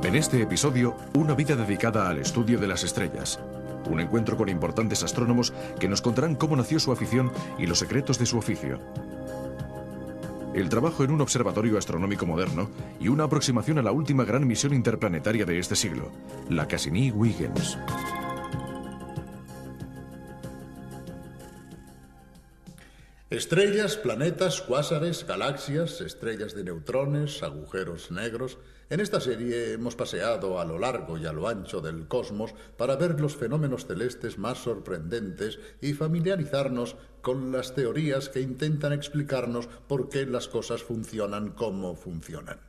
En este episodio, una vida dedicada al estudio de las estrellas. Un encuentro con importantes astrónomos que nos contarán cómo nació su afición y los secretos de su oficio. El trabajo en un observatorio astronómico moderno y una aproximación a la última gran misión interplanetaria de este siglo, la Cassini-Huygens. Estrellas, planetas, cuásares, galaxias, estrellas de neutrones, agujeros negros. En esta serie hemos paseado a lo largo y a lo ancho del cosmos para ver los fenómenos celestes más sorprendentes y familiarizarnos con las teorías que intentan explicarnos por qué las cosas funcionan como funcionan.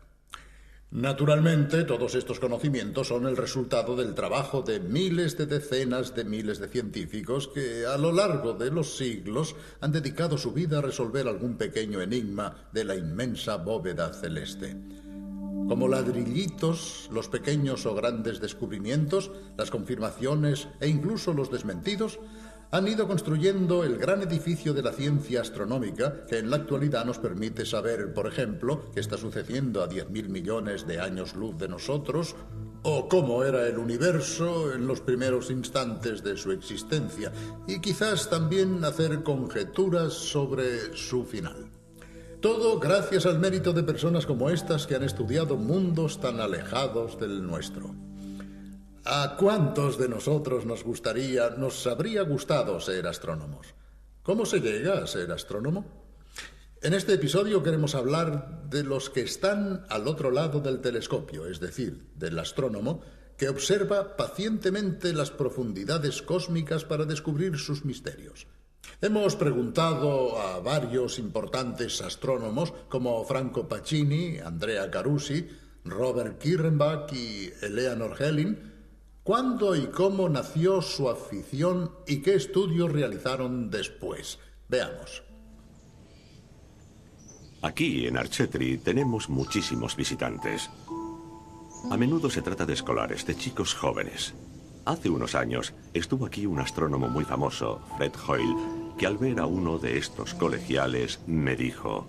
Naturalmente, todos estos conocimientos son el resultado del trabajo de miles de decenas de miles de científicos que, a lo largo de los siglos, han dedicado su vida a resolver algún pequeño enigma de la inmensa bóveda celeste. Como ladrillitos, los pequeños o grandes descubrimientos, las confirmaciones e incluso los desmentidos han ido construyendo el gran edificio de la ciencia astronómica que en la actualidad nos permite saber, por ejemplo, qué está sucediendo a 10.000 millones de años luz de nosotros, o cómo era el universo en los primeros instantes de su existencia, y quizás también hacer conjeturas sobre su final. Todo gracias al mérito de personas como estas que han estudiado mundos tan alejados del nuestro. ¿A cuántos de nosotros nos habría gustado ser astrónomos? ¿Cómo se llega a ser astrónomo? En este episodio queremos hablar de los que están al otro lado del telescopio, es decir, del astrónomo, que observa pacientemente las profundidades cósmicas para descubrir sus misterios. Hemos preguntado a varios importantes astrónomos como Franco Pacini, Andrea Carusi, Robert Kirrenbach y Eleanor Helin, ¿cuándo y cómo nació su afición y qué estudios realizaron después? Veamos. Aquí, en Archetri, tenemos muchísimos visitantes. A menudo se trata de escolares, de chicos jóvenes. Hace unos años estuvo aquí un astrónomo muy famoso, Fred Hoyle, que al ver a uno de estos colegiales me dijo: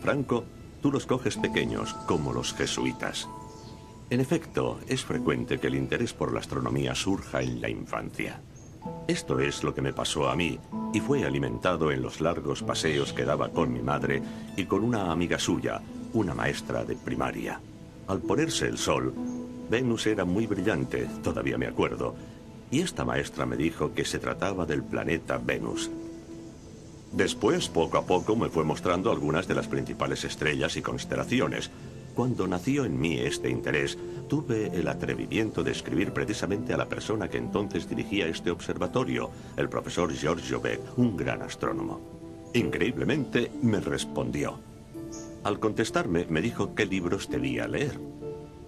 Franco, tú los coges pequeños, como los jesuitas. En efecto, es frecuente que el interés por la astronomía surja en la infancia. Esto es lo que me pasó a mí, y fue alimentado en los largos paseos que daba con mi madre y con una amiga suya, una maestra de primaria. Al ponerse el sol, Venus era muy brillante, todavía me acuerdo, y esta maestra me dijo que se trataba del planeta Venus. Después, poco a poco, me fue mostrando algunas de las principales estrellas y constelaciones. Cuando nació en mí este interés, tuve el atrevimiento de escribir precisamente a la persona que entonces dirigía este observatorio, el profesor Georges Jouvet, un gran astrónomo. Increíblemente, me respondió. Al contestarme, me dijo qué libros debía leer.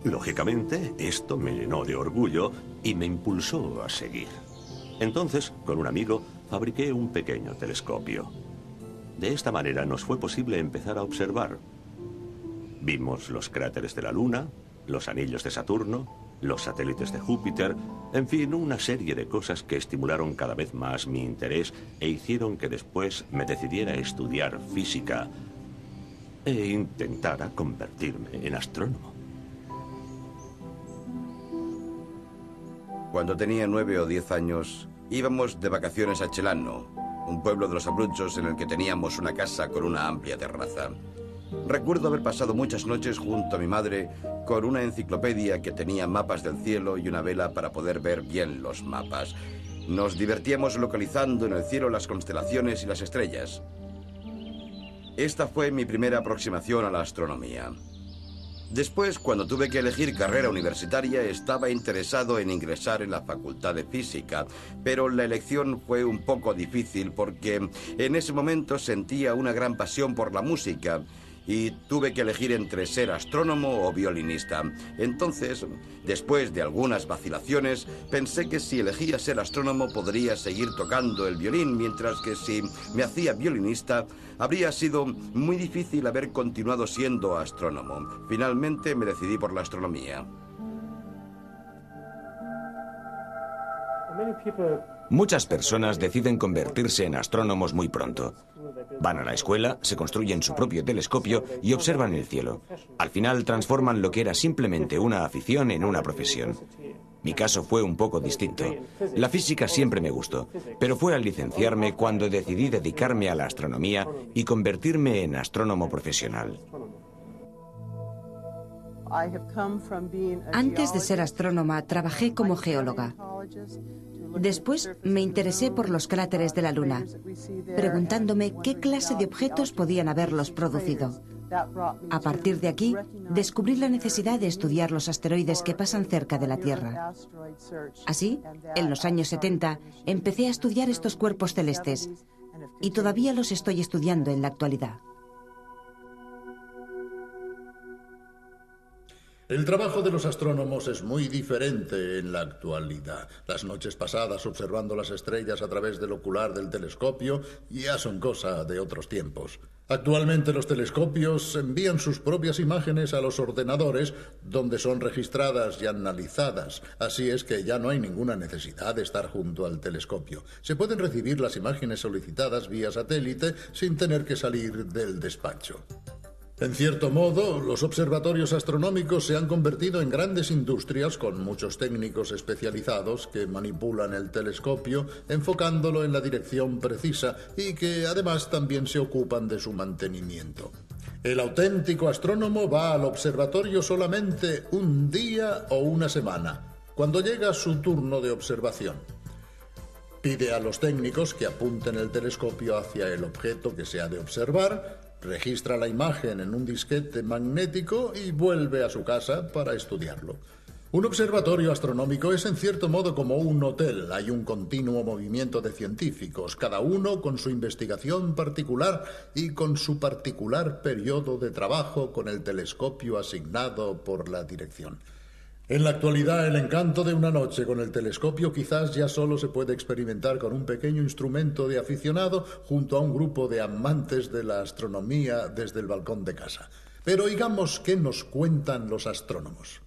Lógicamente, esto me llenó de orgullo y me impulsó a seguir. Entonces, con un amigo, fabriqué un pequeño telescopio. De esta manera nos fue posible empezar a observar. Vimos los cráteres de la Luna, los anillos de Saturno, los satélites de Júpiter, en fin, una serie de cosas que estimularon cada vez más mi interés e hicieron que después me decidiera a estudiar física e intentara convertirme en astrónomo. Cuando tenía 9 o 10 años, íbamos de vacaciones a Celano, un pueblo de los Abruzos en el que teníamos una casa con una amplia terraza. Recuerdo haber pasado muchas noches junto a mi madre con una enciclopedia que tenía mapas del cielo y una vela para poder ver bien los mapas. Nos divertíamos localizando en el cielo las constelaciones y las estrellas. Esta fue mi primera aproximación a la astronomía. Después, cuando tuve que elegir carrera universitaria, estaba interesado en ingresar en la Facultad de Física, pero la elección fue un poco difícil porque en ese momento sentía una gran pasión por la música y tuve que elegir entre ser astrónomo o violinista. Entonces, después de algunas vacilaciones, pensé que si elegía ser astrónomo podría seguir tocando el violín, mientras que si me hacía violinista, habría sido muy difícil haber continuado siendo astrónomo. Finalmente me decidí por la astronomía. Muchas personas deciden convertirse en astrónomos muy pronto. Van a la escuela, se construyen su propio telescopio y observan el cielo. Al final transforman lo que era simplemente una afición en una profesión. Mi caso fue un poco distinto. La física siempre me gustó, pero fue al licenciarme cuando decidí dedicarme a la astronomía y convertirme en astrónomo profesional. Antes de ser astrónoma, trabajé como geóloga. Después me interesé por los cráteres de la Luna, preguntándome qué clase de objetos podían haberlos producido. A partir de aquí, descubrí la necesidad de estudiar los asteroides que pasan cerca de la Tierra. Así, en los años 70, empecé a estudiar estos cuerpos celestes, y todavía los estoy estudiando en la actualidad. El trabajo de los astrónomos es muy diferente en la actualidad. Las noches pasadas observando las estrellas a través del ocular del telescopio ya son cosa de otros tiempos. Actualmente los telescopios envían sus propias imágenes a los ordenadores, donde son registradas y analizadas. Así es que ya no hay ninguna necesidad de estar junto al telescopio. Se pueden recibir las imágenes solicitadas vía satélite sin tener que salir del despacho. En cierto modo, los observatorios astronómicos se han convertido en grandes industrias con muchos técnicos especializados que manipulan el telescopio enfocándolo en la dirección precisa y que además también se ocupan de su mantenimiento. El auténtico astrónomo va al observatorio solamente un día o una semana, cuando llega su turno de observación. Pide a los técnicos que apunten el telescopio hacia el objeto que se ha de observar, registra la imagen en un disquete magnético y vuelve a su casa para estudiarlo. Un observatorio astronómico es en cierto modo como un hotel. Hay un continuo movimiento de científicos, cada uno con su investigación particular y con su particular periodo de trabajo con el telescopio asignado por la dirección. En la actualidad, el encanto de una noche con el telescopio quizás ya solo se puede experimentar con un pequeño instrumento de aficionado junto a un grupo de amantes de la astronomía desde el balcón de casa. Pero oigamos qué nos cuentan los astrónomos.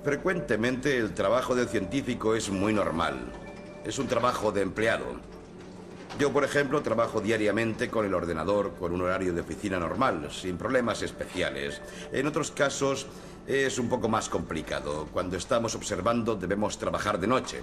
Frecuentemente el trabajo del científico es muy normal. Es un trabajo de empleado. Yo, por ejemplo, trabajo diariamente con el ordenador, con un horario de oficina normal, sin problemas especiales. En otros casos es un poco más complicado. Cuando estamos observando debemos trabajar de noche.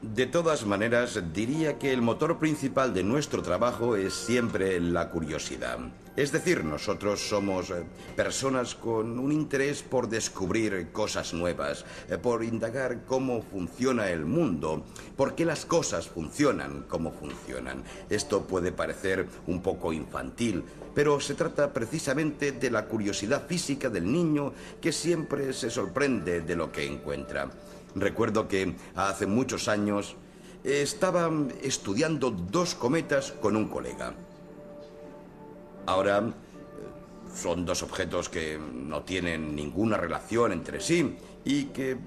De todas maneras, diría que el motor principal de nuestro trabajo es siempre la curiosidad. Es decir, nosotros somos personas con un interés por descubrir cosas nuevas, por indagar cómo funciona el mundo, por qué las cosas funcionan como funcionan. Esto puede parecer un poco infantil, pero se trata precisamente de la curiosidad física del niño que siempre se sorprende de lo que encuentra. Recuerdo que hace muchos años estaba estudiando dos cometas con un colega. Ahora son dos objetos que no tienen ninguna relación entre sí y que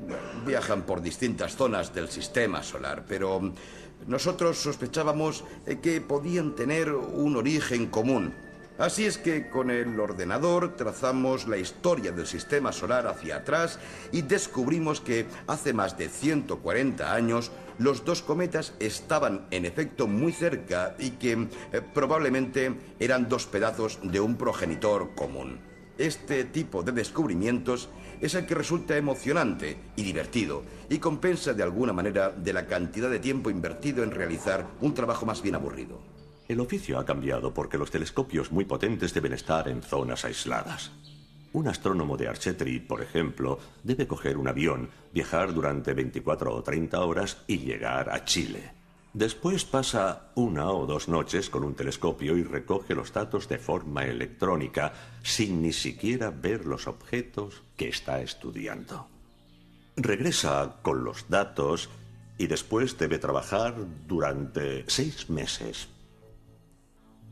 viajan por distintas zonas del sistema solar, pero nosotros sospechábamos que podían tener un origen común. Así es que con el ordenador trazamos la historia del sistema solar hacia atrás y descubrimos que hace más de 140 años los dos cometas estaban en efecto muy cerca y que probablemente eran dos pedazos de un progenitor común. Este tipo de descubrimientos es el que resulta emocionante y divertido y compensa de alguna manera de la cantidad de tiempo invertido en realizar un trabajo más bien aburrido. El oficio ha cambiado porque los telescopios muy potentes deben estar en zonas aisladas. Un astrónomo de Archetri, por ejemplo, debe coger un avión, viajar durante 24 o 30 horas y llegar a Chile. Después pasa 1 o 2 noches con un telescopio y recoge los datos de forma electrónica, sin ni siquiera ver los objetos que está estudiando. Regresa con los datos y después debe trabajar durante 6 meses.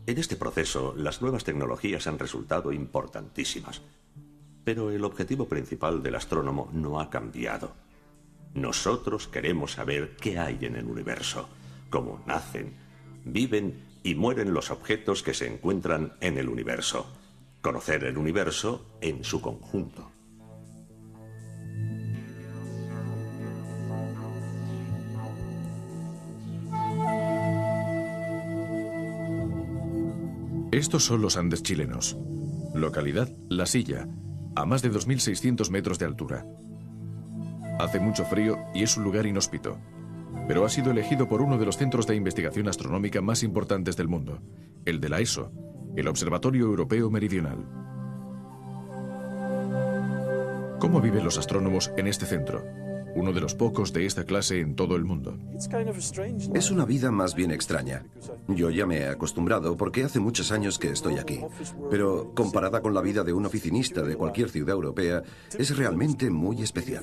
En este proceso, las nuevas tecnologías han resultado importantísimas. Pero el objetivo principal del astrónomo no ha cambiado. Nosotros queremos saber qué hay en el universo, cómo nacen, viven y mueren los objetos que se encuentran en el universo. Conocer el universo en su conjunto. Estos son los Andes chilenos. Localidad La Silla, a más de 2.600 metros de altura. Hace mucho frío y es un lugar inhóspito, pero ha sido elegido por uno de los centros de investigación astronómica más importantes del mundo, el de la ESO, el Observatorio Europeo Meridional. ¿Cómo viven los astrónomos en este centro? Uno de los pocos de esta clase en todo el mundo. Es una vida más bien extraña. Yo ya me he acostumbrado porque hace muchos años que estoy aquí. Pero comparada con la vida de un oficinista de cualquier ciudad europea, es realmente muy especial.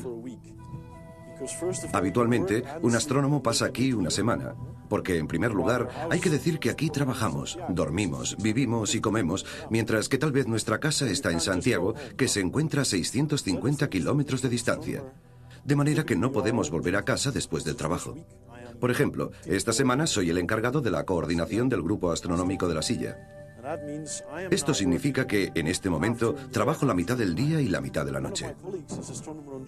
Habitualmente, un astrónomo pasa aquí una semana, porque en primer lugar hay que decir que aquí trabajamos, dormimos, vivimos y comemos, mientras que tal vez nuestra casa está en Santiago, que se encuentra a 650 kilómetros de distancia. De manera que no podemos volver a casa después del trabajo. Por ejemplo, esta semana soy el encargado de la coordinación del Grupo Astronómico de La Silla. Esto significa que, en este momento, trabajo la mitad del día y la mitad de la noche.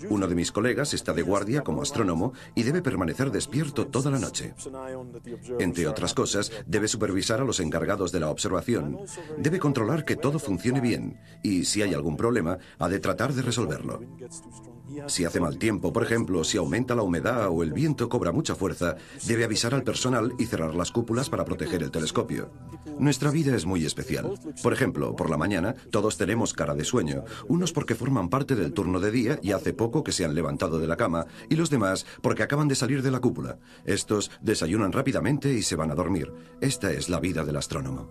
Uno de mis colegas está de guardia como astrónomo y debe permanecer despierto toda la noche. Entre otras cosas, debe supervisar a los encargados de la observación, debe controlar que todo funcione bien y, si hay algún problema, ha de tratar de resolverlo. Si hace mal tiempo, por ejemplo, si aumenta la humedad o el viento cobra mucha fuerza, debe avisar al personal y cerrar las cúpulas para proteger el telescopio. Nuestra vida es muy especial. Por ejemplo, por la mañana todos tenemos cara de sueño, unos porque forman parte del turno de día y hace poco que se han levantado de la cama, y los demás porque acaban de salir de la cúpula. Estos desayunan rápidamente y se van a dormir. Esta es la vida del astrónomo.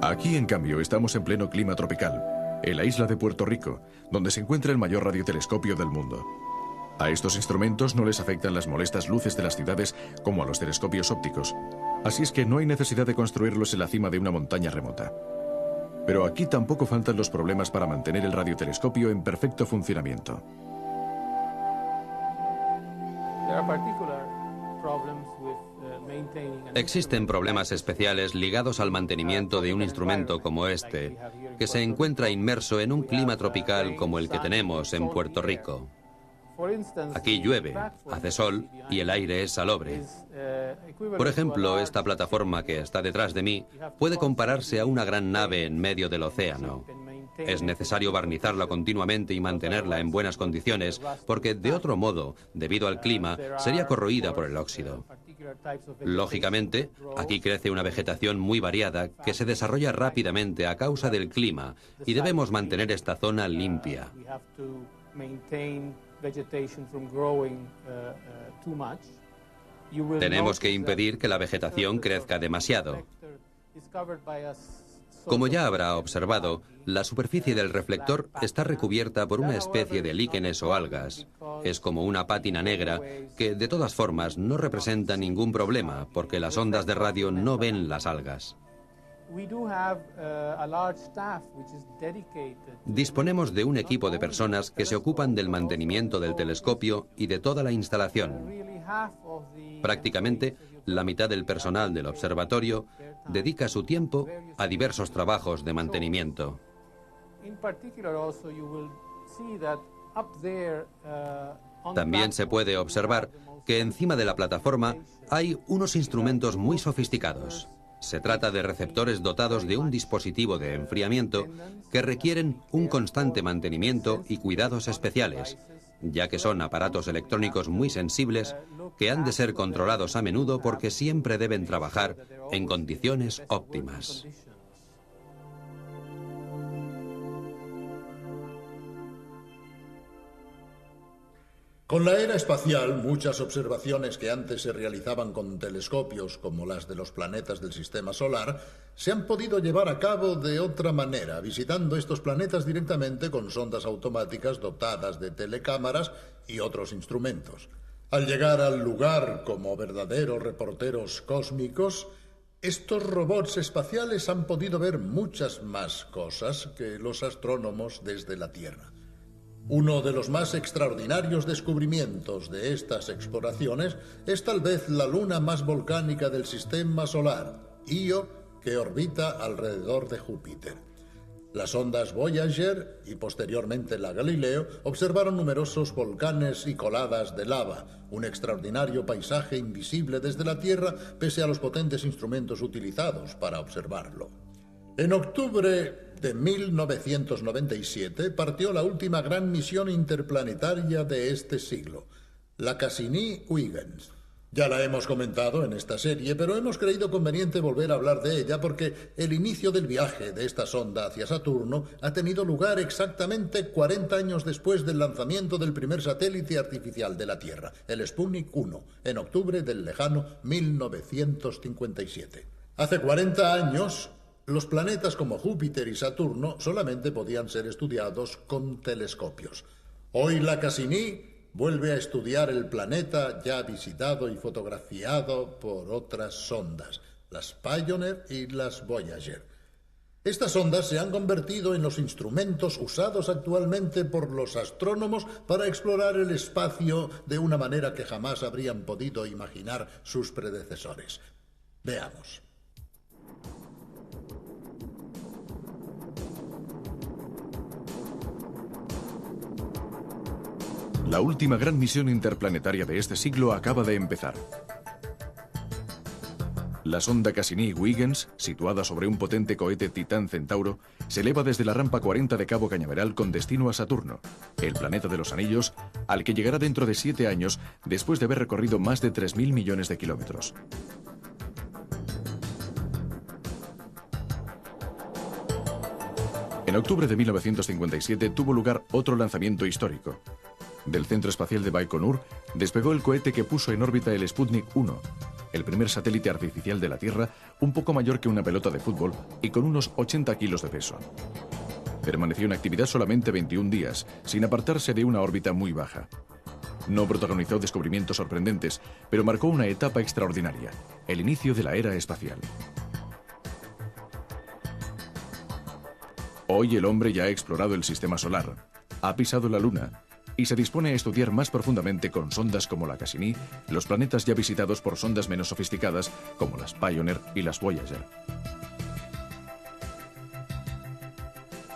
Aquí, en cambio, estamos en pleno clima tropical, en la isla de Puerto Rico, donde se encuentra el mayor radiotelescopio del mundo. A estos instrumentos no les afectan las molestas luces de las ciudades como a los telescopios ópticos, así es que no hay necesidad de construirlos en la cima de una montaña remota. Pero aquí tampoco faltan los problemas para mantener el radiotelescopio en perfecto funcionamiento. Existen problemas especiales ligados al mantenimiento de un instrumento como este, que se encuentra inmerso en un clima tropical como el que tenemos en Puerto Rico. Aquí llueve, hace sol y el aire es salobre. Por ejemplo, esta plataforma que está detrás de mí puede compararse a una gran nave en medio del océano. Es necesario barnizarla continuamente y mantenerla en buenas condiciones, porque de otro modo, debido al clima, sería corroída por el óxido. Lógicamente, aquí crece una vegetación muy variada que se desarrolla rápidamente a causa del clima y debemos mantener esta zona limpia. Tenemos que impedir que la vegetación crezca demasiado. Como ya habrá observado, la superficie del reflector está recubierta por una especie de líquenes o algas. Es como una pátina negra que, de todas formas, no representa ningún problema porque las ondas de radio no ven las algas. Disponemos de un equipo de personas que se ocupan del mantenimiento del telescopio y de toda la instalación. Prácticamente, la mitad del personal del observatorio dedica su tiempo a diversos trabajos de mantenimiento. También se puede observar que encima de la plataforma hay unos instrumentos muy sofisticados. Se trata de receptores dotados de un dispositivo de enfriamiento que requieren un constante mantenimiento y cuidados especiales, ya que son aparatos electrónicos muy sensibles que han de ser controlados a menudo porque siempre deben trabajar en condiciones óptimas. Con la era espacial, muchas observaciones que antes se realizaban con telescopios, como las de los planetas del sistema solar, se han podido llevar a cabo de otra manera, visitando estos planetas directamente con sondas automáticas dotadas de telecámaras y otros instrumentos. Al llegar al lugar como verdaderos reporteros cósmicos, estos robots espaciales han podido ver muchas más cosas que los astrónomos desde la Tierra. Uno de los más extraordinarios descubrimientos de estas exploraciones es tal vez la luna más volcánica del sistema solar, Io, que orbita alrededor de Júpiter. Las sondas Voyager y posteriormente la Galileo observaron numerosos volcanes y coladas de lava, un extraordinario paisaje invisible desde la Tierra pese a los potentes instrumentos utilizados para observarlo. En octubre de 1997 partió la última gran misión interplanetaria de este siglo, la Cassini-Huygens. Ya la hemos comentado en esta serie, pero hemos creído conveniente volver a hablar de ella porque el inicio del viaje de esta sonda hacia Saturno ha tenido lugar exactamente 40 años después del lanzamiento del primer satélite artificial de la Tierra, el Sputnik 1, en octubre del lejano 1957. Hace 40 años, los planetas como Júpiter y Saturno solamente podían ser estudiados con telescopios. Hoy la Cassini vuelve a estudiar el planeta ya visitado y fotografiado por otras sondas, las Pioneer y las Voyager. Estas sondas se han convertido en los instrumentos usados actualmente por los astrónomos para explorar el espacio de una manera que jamás habrían podido imaginar sus predecesores. Veamos. La última gran misión interplanetaria de este siglo acaba de empezar. La sonda Cassini-Huygens, situada sobre un potente cohete Titán Centauro, se eleva desde la rampa 40 de Cabo Cañaveral con destino a Saturno, el planeta de los anillos, al que llegará dentro de 7 años después de haber recorrido más de 3.000 millones de kilómetros. En octubre de 1957 tuvo lugar otro lanzamiento histórico. Del Centro Espacial de Baikonur despegó el cohete que puso en órbita el Sputnik 1, el primer satélite artificial de la Tierra, un poco mayor que una pelota de fútbol y con unos 80 kilos de peso. Permaneció en actividad solamente 21 días, sin apartarse de una órbita muy baja. No protagonizó descubrimientos sorprendentes, pero marcó una etapa extraordinaria, el inicio de la era espacial. Hoy el hombre ya ha explorado el sistema solar, ha pisado la Luna y se dispone a estudiar más profundamente con sondas como la Cassini los planetas ya visitados por sondas menos sofisticadas como las Pioneer y las Voyager.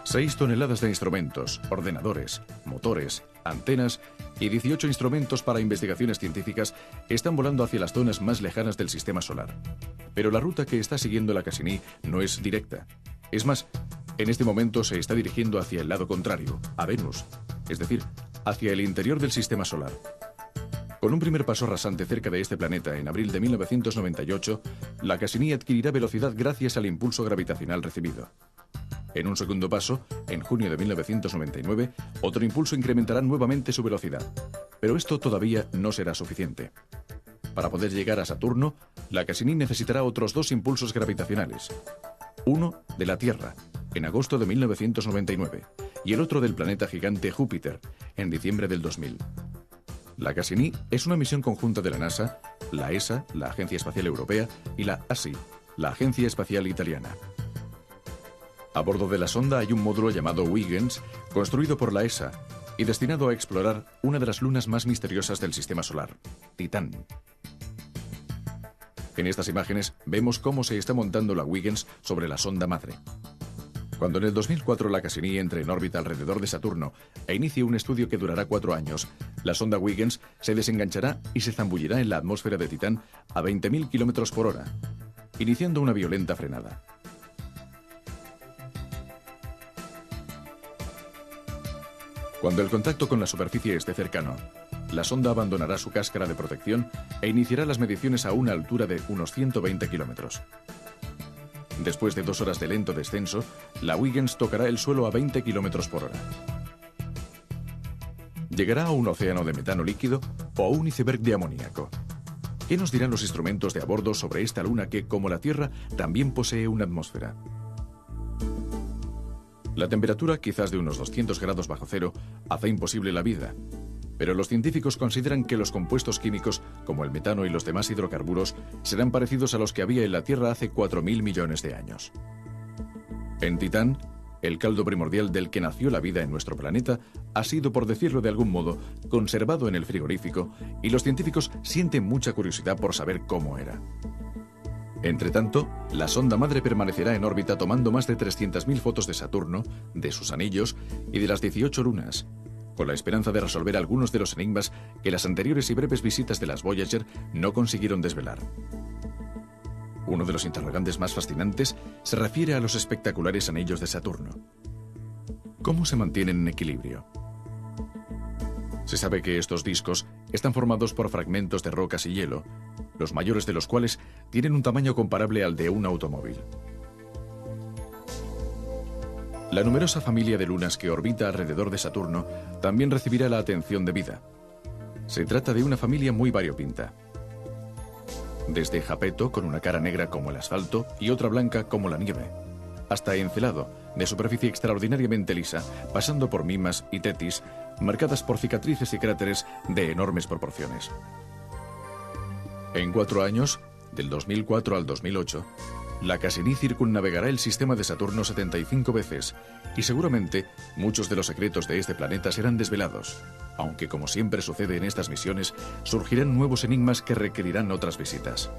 6 toneladas de instrumentos, ordenadores, motores, antenas y 18 instrumentos para investigaciones científicas están volando hacia las zonas más lejanas del sistema solar. Pero la ruta que está siguiendo la Cassini no es directa. Es más, en este momento se está dirigiendo hacia el lado contrario, a Venus, es decir, hacia el interior del sistema solar. Con un primer paso rasante cerca de este planeta en abril de 1998, la Cassini adquirirá velocidad gracias al impulso gravitacional recibido. En un segundo paso, en junio de 1999, otro impulso incrementará nuevamente su velocidad. Pero esto todavía no será suficiente. Para poder llegar a Saturno, la Cassini necesitará otros 2 impulsos gravitacionales. Uno de la Tierra, en agosto de 1999, y el otro del planeta gigante Júpiter, en diciembre del 2000. La Cassini es una misión conjunta de la NASA, la ESA, la Agencia Espacial Europea, y la ASI, la Agencia Espacial Italiana. A bordo de la sonda hay un módulo llamado Huygens, construido por la ESA y destinado a explorar una de las lunas más misteriosas del sistema solar, Titán. En estas imágenes vemos cómo se está montando la Huygens sobre la sonda madre. Cuando en el 2004 la Cassini entre en órbita alrededor de Saturno e inicie un estudio que durará 4 años, la sonda Huygens se desenganchará y se zambullirá en la atmósfera de Titán a 20.000 km por hora, iniciando una violenta frenada. Cuando el contacto con la superficie esté cercano, la sonda abandonará su cáscara de protección e iniciará las mediciones a una altura de unos 120 kilómetros. Después de 2 horas de lento descenso, la Huygens tocará el suelo a 20 kilómetros por hora. ¿Llegará a un océano de metano líquido o a un iceberg de amoníaco? ¿Qué nos dirán los instrumentos de a bordo sobre esta luna que, como la Tierra, también posee una atmósfera? La temperatura, quizás de unos 200 grados bajo cero, hace imposible la vida. Pero los científicos consideran que los compuestos químicos, como el metano y los demás hidrocarburos, serán parecidos a los que había en la Tierra hace 4.000 millones de años. En Titán, el caldo primordial del que nació la vida en nuestro planeta ha sido, por decirlo de algún modo, conservado en el frigorífico y los científicos sienten mucha curiosidad por saber cómo era. Entretanto, la sonda madre permanecerá en órbita tomando más de 300.000 fotos de Saturno, de sus anillos y de las 18 lunas, con la esperanza de resolver algunos de los enigmas que las anteriores y breves visitas de las Voyager no consiguieron desvelar. Uno de los interrogantes más fascinantes se refiere a los espectaculares anillos de Saturno. ¿Cómo se mantienen en equilibrio? Se sabe que estos discos están formados por fragmentos de rocas y hielo, los mayores de los cuales tienen un tamaño comparable al de un automóvil. La numerosa familia de lunas que orbita alrededor de Saturno también recibirá la atención debida. Se trata de una familia muy variopinta. Desde Japeto, con una cara negra como el asfalto y otra blanca como la nieve, hasta Encelado, de superficie extraordinariamente lisa, pasando por Mimas y Tetis, marcadas por cicatrices y cráteres de enormes proporciones. En 4 años, del 2004 al 2008, la Cassini circunnavegará el sistema de Saturno 75 veces y seguramente muchos de los secretos de este planeta serán desvelados, aunque como siempre sucede en estas misiones, surgirán nuevos enigmas que requerirán otras visitas.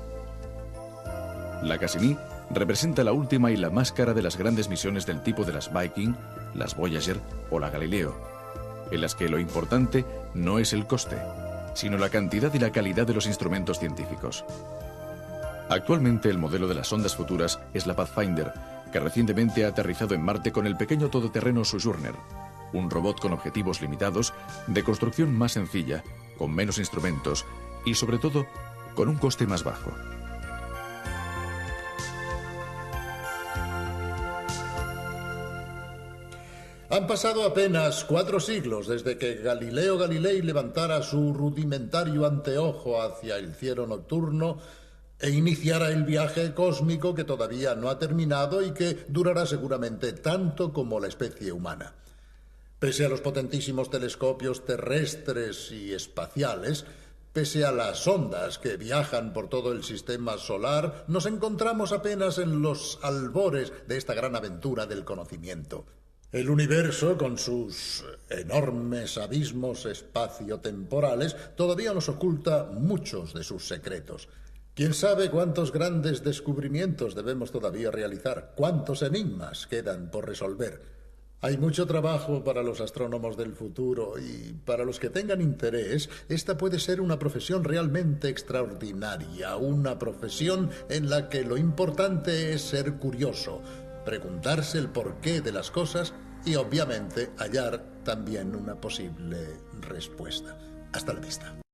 La Cassini representa la última y la más cara de las grandes misiones del tipo de las Viking, las Voyager o la Galileo, en las que lo importante no es el coste, sino la cantidad y la calidad de los instrumentos científicos. Actualmente el modelo de las sondas futuras es la Pathfinder, que recientemente ha aterrizado en Marte con el pequeño todoterreno Sojourner, un robot con objetivos limitados, de construcción más sencilla, con menos instrumentos y sobre todo con un coste más bajo. Han pasado apenas 4 siglos desde que Galileo Galilei levantara su rudimentario anteojo hacia el cielo nocturno e iniciara el viaje cósmico que todavía no ha terminado y que durará seguramente tanto como la especie humana. Pese a los potentísimos telescopios terrestres y espaciales, pese a las ondas que viajan por todo el sistema solar, nos encontramos apenas en los albores de esta gran aventura del conocimiento. El universo, con sus enormes abismos espaciotemporales, todavía nos oculta muchos de sus secretos. ¿Quién sabe cuántos grandes descubrimientos debemos todavía realizar? ¿Cuántos enigmas quedan por resolver? Hay mucho trabajo para los astrónomos del futuro y para los que tengan interés, esta puede ser una profesión realmente extraordinaria, una profesión en la que lo importante es ser curioso, preguntarse el porqué de las cosas y obviamente hallar también una posible respuesta. Hasta la vista.